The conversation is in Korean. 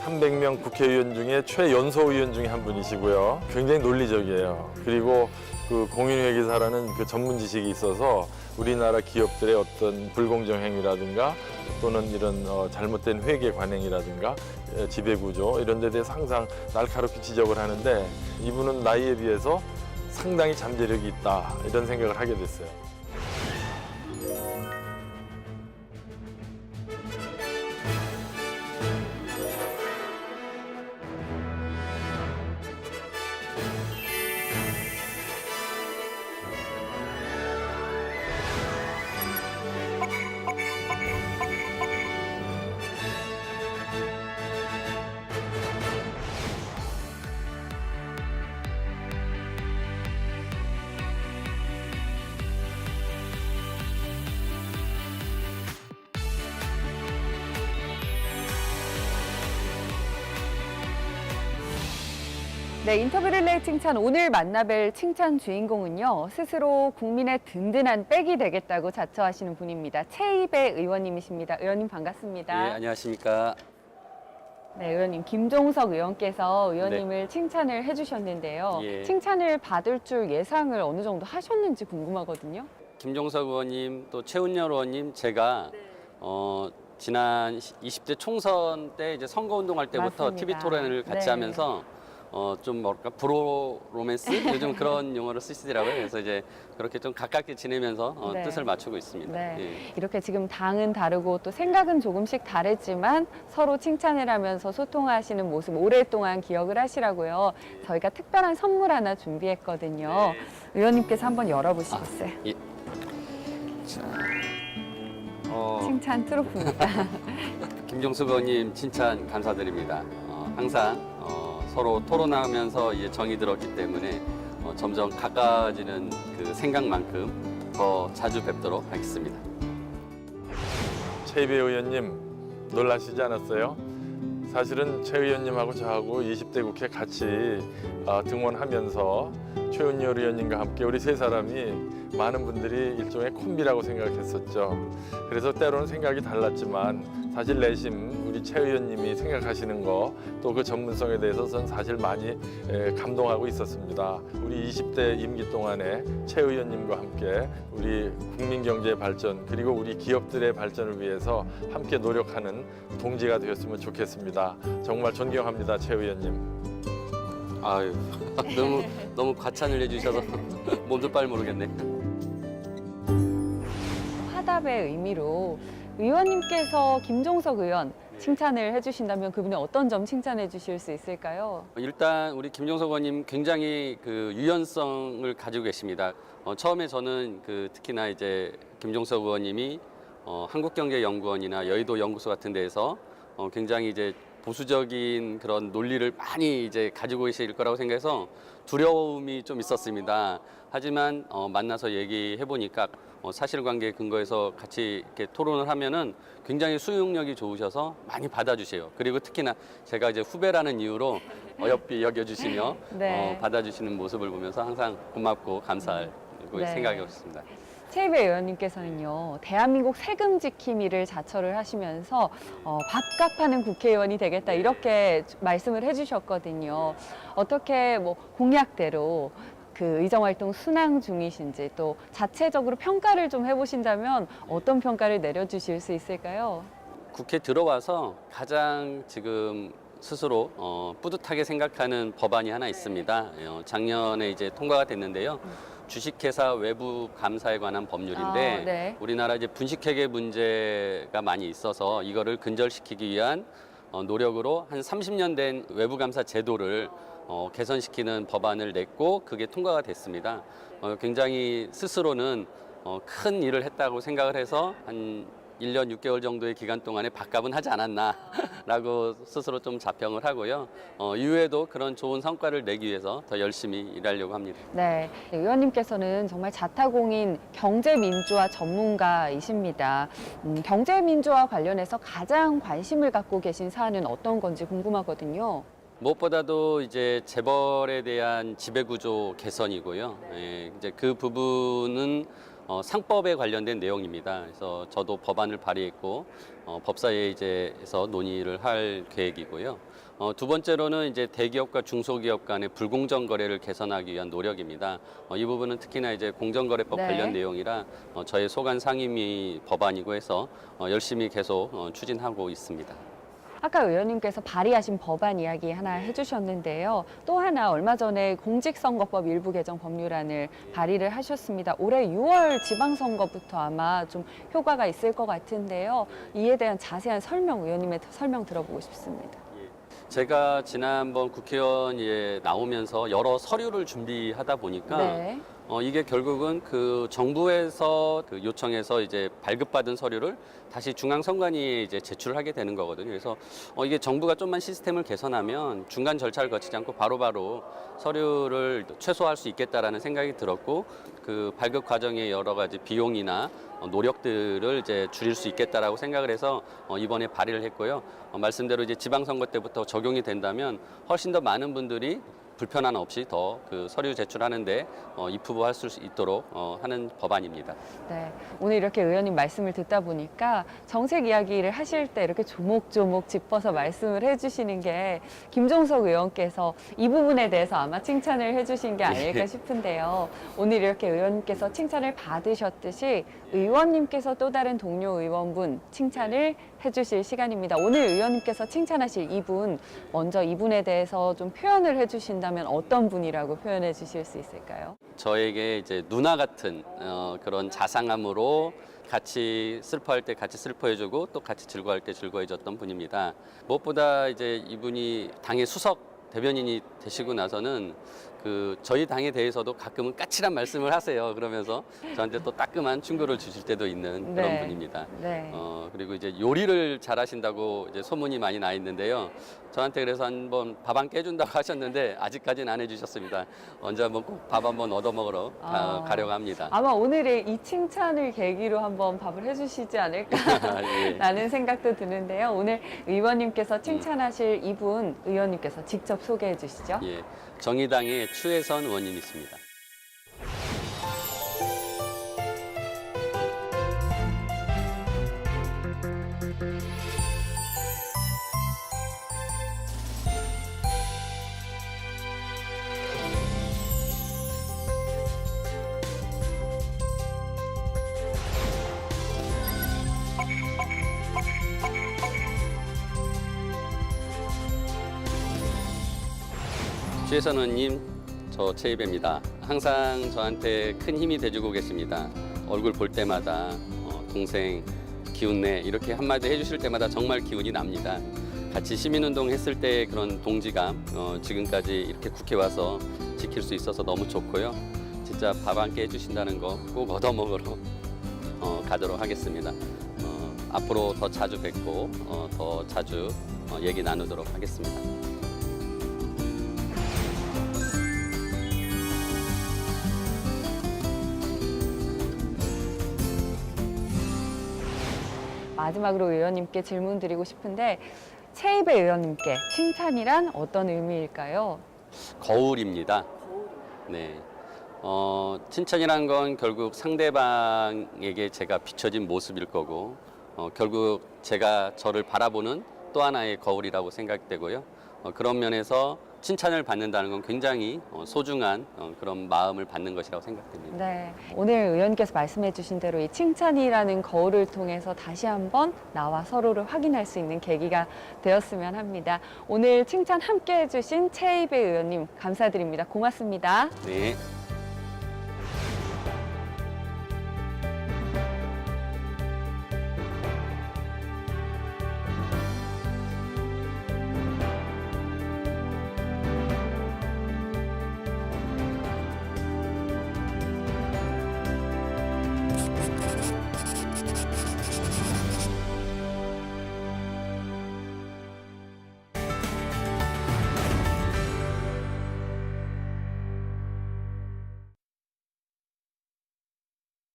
300명 국회의원 중에 최연소 의원 중에 한 분이시고요. 굉장히 논리적이에요. 그리고 그 공인회계사라는 그 전문 지식이 있어서 우리나라 기업들의 어떤 불공정 행위라든가 또는 이런 잘못된 회계 관행이라든가 지배구조 이런 데 대해서 항상 날카롭게 지적을 하는데 이분은 나이에 비해서 상당히 잠재력이 있다 이런 생각을 하게 됐어요. 네, 인터뷰 릴레이 칭찬 오늘 만나뵐 칭찬 주인공은요. 스스로 국민의 든든한 백이 되겠다고 자처하시는 분입니다. 최이배 의원님이십니다. 의원님 반갑습니다. 예, 안녕하십니까. 네, 의원님 김종석 의원께서 의원님을 칭찬을 해주셨는데요. 예. 칭찬을 받을 줄 예상을 어느 정도 하셨는지 궁금하거든요. 김종석 의원님, 또 최은열 의원님, 제가 지난 20대 총선 때 이제 선거운동할 때부터 맞습니다. TV 토론을 같이 네. 하면서 좀 뭐랄까 브로 로맨스 요즘 그런 용어를 쓰시더라고요. 그래서 이제 그렇게 좀 가깝게 지내면서 네. 뜻을 맞추고 있습니다. 네. 예. 이렇게 지금 당은 다르고 또 생각은 조금씩 다르지만 서로 칭찬을 하면서 소통하시는 모습 오랫동안 기억을 하시라고요. 저희가 특별한 선물 하나 준비했거든요. 의원님께서 한번 열어보시겠어요? 예. 자, 칭찬 트로피입니다. 김종석 의원님 칭찬 감사드립니다. 항상 서로 토론하면서 이제 정이 들었기 때문에 점점 가까워지는 그 생각만큼 더 자주 뵙도록 하겠습니다. 최이배 의원님 놀라시지 않았어요? 사실은 최 의원님하고 저하고 20대 국회 같이 등원하면서 최은열 의원님과 함께 우리 세 사람이 많은 분들이 일종의 콤비라고 생각했었죠. 그래서 때로는 생각이 달랐지만 사실 내심 우리 최 의원님이 생각하시는 거 또 그 전문성에 대해서 저는 사실 많이 감동하고 있었습니다. 우리 20대 임기 동안에 최 의원님과 함께 우리 국민 경제의 발전 그리고 우리 기업들의 발전을 위해서 함께 노력하는 동지가 되었으면 좋겠습니다. 정말 존경합니다, 최 의원님. 아유, 너무 과찬을 해주셔서 뭔지 빨리 모르겠네. 화답의 의미로 의원님께서 김종석 의원 칭찬을 해주신다면 그분의 어떤 점 칭찬해 주실 수 있을까요? 일단 우리 김종석 의원님 굉장히 그 유연성을 가지고 계십니다. 처음에 저는 특히나 이제 김종석 의원님이 한국경제연구원이나 여의도 연구소 같은 데에서 굉장히 이제 보수적인 그런 논리를 많이 이제 가지고 계실 거라고 생각해서 두려움이 좀 있었습니다. 하지만 만나서 얘기해 보니까 사실관계에 근거해서 같이 이렇게 토론을 하면은 굉장히 수용력이 좋으셔서 많이 받아주세요. 그리고 특히나 제가 이제 후배라는 이유로 어여삐 여겨주시며 네. 받아주시는 모습을 보면서 항상 고맙고 감사하고 네. 생각하고 있습니다. 최이배 의원님께서는요, 대한민국 세금 지킴이를 자처를 하시면서 밥값하는 국회의원이 되겠다 이렇게 말씀을 해주셨거든요. 어떻게 뭐 공약대로 그 의정활동 순항 중이신지 또 자체적으로 평가를 좀 해보신다면 어떤 평가를 내려주실 수 있을까요? 국회 들어와서 가장 지금 스스로 뿌듯하게 생각하는 법안이 하나 있습니다. 작년에 이제 통과가 됐는데요. 주식회사 외부 감사에 관한 법률인데 네. 우리나라 이제 분식회계 문제가 많이 있어서 이거를 근절시키기 위한 노력으로 한 30년 된 외부 감사 제도를 개선시키는 법안을 냈고 그게 통과가 됐습니다. 굉장히 스스로는 큰 일을 했다고 생각을 해서 한 1년 6개월 정도의 기간 동안에 밥값은 하지 않았나라고 스스로 좀 자평을 하고요. 이후에도 그런 좋은 성과를 내기 위해서 더 열심히 일하려고 합니다. 네, 의원님께서는 정말 자타공인 경제민주화 전문가이십니다. 경제민주화 관련해서 가장 관심을 갖고 계신 사안은 어떤 건지 궁금하거든요. 무엇보다도 이제 재벌에 대한 지배구조 개선이고요. 예, 이제 그 부분은 상법에 관련된 내용입니다. 그래서 저도 법안을 발의했고 법사위에서 논의를 할 계획이고요. 두 번째로는 이제 대기업과 중소기업 간의 불공정 거래를 개선하기 위한 노력입니다. 이 부분은 특히나 이제 공정거래법 네. 관련 내용이라 저의 소관 상임위 법안이고 해서 열심히 계속 추진하고 있습니다. 아까 의원님께서 발의하신 법안 이야기 하나 해주셨는데요. 또 하나 얼마 전에 공직선거법 일부 개정 법률안을 발의를 하셨습니다. 올해 6월 지방선거부터 아마 좀 효과가 있을 것 같은데요. 이에 대한 자세한 설명, 의원님의 설명 들어보고 싶습니다. 제가 지난번 국회의원에 나오면서 여러 서류를 준비하다 보니까 네. 이게 결국은 그 정부에서 그 요청해서 이제 발급받은 서류를 다시 중앙선관위에 이제 제출하게 되는 거거든요. 그래서 이게 정부가 좀만 시스템을 개선하면 중간 절차를 거치지 않고 바로바로 서류를 최소화할 수 있겠다라는 생각이 들었고 그 발급 과정의 여러 가지 비용이나 노력들을 이제 줄일 수 있겠다라고 생각을 해서 이번에 발의를 했고요. 말씀대로 이제 지방선거 때부터 적용이 된다면 훨씬 더 많은 분들이 불편함 없이 더 그 서류 제출하는데 입후보할 수 있도록 하는 법안입니다. 네, 오늘 이렇게 의원님 말씀을 듣다 보니까 정책 이야기를 하실 때 이렇게 조목조목 짚어서 말씀을 해주시는 게 김종석 의원께서 이 부분에 대해서 아마 칭찬을 해주신 게 아닐까 싶은데요. 오늘 이렇게 의원님께서 칭찬을 받으셨듯이 의원님께서 또 다른 동료 의원분 칭찬을 해주실 시간입니다. 오늘 의원님께서 칭찬하실 이분, 먼저 이분에 대해서 좀 표현을 해주신다면 어떤 분이라고 표현해 주실 수 있을까요? 저에게 이제 누나 같은 그런 자상함으로 같이 슬퍼할 때 같이 슬퍼해주고 또 같이 즐거워할 때 즐거워해줬던 분입니다. 무엇보다 이제 이분이 당의 수석 대변인이 되시고 나서는 그 저희 당에 대해서도 가끔은 까칠한 말씀을 하세요. 그러면서 저한테 또 따끔한 충고를 주실 때도 있는 그런 네. 분입니다. 네. 그리고 이제 요리를 잘하신다고 이제 소문이 많이 나 있는데요. 저한테 그래서 한번 밥 한 끼 해준다고 하셨는데 아직까지는 안 해주셨습니다. 언제 한번 꼭 밥 한번 얻어 먹으러 가려고 합니다. 아마 오늘의 이 칭찬을 계기로 한번 밥을 해주시지 않을까라는 예. 생각도 드는데요. 오늘 의원님께서 칭찬하실 이분 의원님께서 직접 소개해 주시죠. 예, 정의당의 추혜선 의원님이 있습니다. 추혜선 의원님, 저 최입입니다. 항상 저한테 큰 힘이 돼주고 계십니다. 얼굴 볼 때마다 동생 기운내 이렇게 한마디 해주실 때마다 정말 기운이 납니다. 같이 시민운동 했을 때 그런 동지감 지금까지 이렇게 국회 와서 지킬 수 있어서 너무 좋고요. 진짜 밥 한 끼 해주신다는 거 꼭 얻어먹으러 가도록 하겠습니다. 앞으로 더 자주 뵙고 더 자주 얘기 나누도록 하겠습니다. 마지막으로 의원님께 질문 드리고 싶은데 최입의 의원님께 칭찬이란 어떤 의미일까요? 거울입니다. 네. 칭찬이란 건 결국 상대방에게 제가 비춰진 모습일 거고, 결국 제가 저를 바라보는 또 하나의 거울이라고 생각되고요. 그런 면에서 칭찬을 받는다는 건 굉장히 소중한 그런 마음을 받는 것이라고 생각됩니다. 네, 오늘 의원님께서 말씀해 주신 대로 이 칭찬이라는 거울을 통해서 다시 한번 나와 서로를 확인할 수 있는 계기가 되었으면 합니다. 오늘 칭찬 함께 해주신 최입의 의원님 감사드립니다. 고맙습니다. 네.